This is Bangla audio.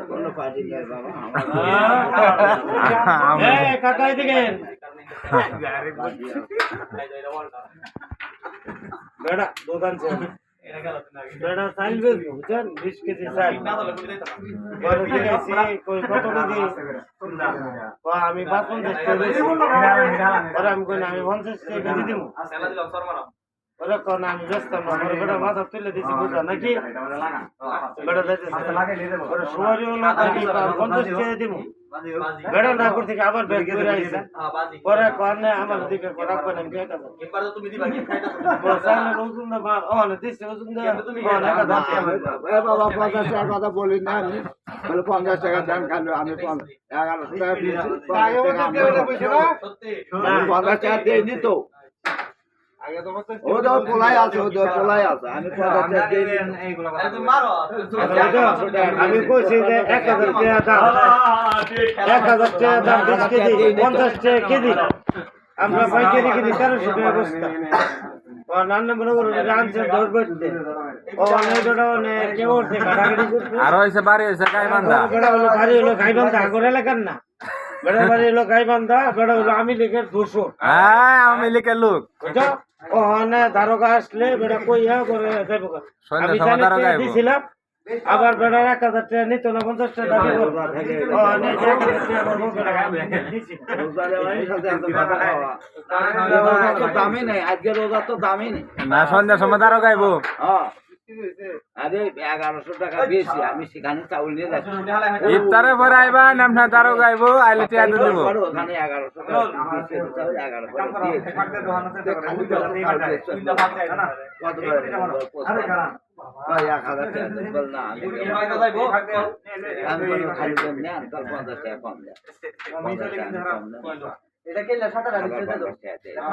কোনো পার্টি নেই বাবা কাকাই দিকে বেড়া দোকান বেড়া চাল বুঝছেন 20 কেজি চাল কত কেজি আমি 55 টাকা আমি কই না আমি 50 টাকা কেজি দিব ওরা কোন আমি ব্যস্ত না বেড়া মাথা তুলে দিছি বুঝা নাকি বেড়া যাইতেছে ওরা সুমারি হলো 50 টাকা দিব বেড়া না করতে আবার ব্যাগ করে আইছে পরে কোনে আমার দিকে করা কোন আমি একা যাব এবার তো তুমি দিবা কি খাইতা তুমি সামনে নতুন না ও না দিছে নতুন না তুমি একা দাও এ বাবা 50 টাকা কথা বলি না আমি বলে 50 টাকা দাম খালো আমি 1100 টাকা দিয়েছি 50 টাকা দেইনি তো ওদের পোলাই আছে আমি 50 টাকা দেইনি আমি কইছি যে 1000 টাকা দাম 1000 টাকা দাম 20 কেজি 50 টাকা কেজি আমরা পাইকারি কেজি 1300 টাকা বস্তা ও নান্না মনে করো রানছে দৌড় করতে ও অনেক কেউ উঠছে কাটাকাটি করছে আর হইছে বাড়ি হইছে গাইবান্ধা বেড়া হলো বাড়ি হলো গাইবান্ধা আগরে এলাকার না বেড়া বাড়ি হলো গাইবান্ধা বেড়া হলো আমি লিখের 200 হ্যাঁ আমি লিখে লোক বুঝছো ও না দারোগা আসলে বেড়া কইয়া করে যাইব আমি জানি দিছিলাম আবার বেড়া 1000 টাকা নিত না 50 টাকা দাবি করব ও না 1000 টাকা আমার মুখে দিছি তো দামই নেই আজকে রোজা তো দামই নেই না সন্ধ্যার সময় তারও গাইবো হ্যাঁ আরে 1100 টাকা বেশি আমি সেখানে চাউল নিয়ে যাচ্ছি ইফতারে পরে আইবা নামনা তারও গাইবো আইলে টিয়া দিব ওখানে 1100 টাকা বেশি চাউল 1100 টাকা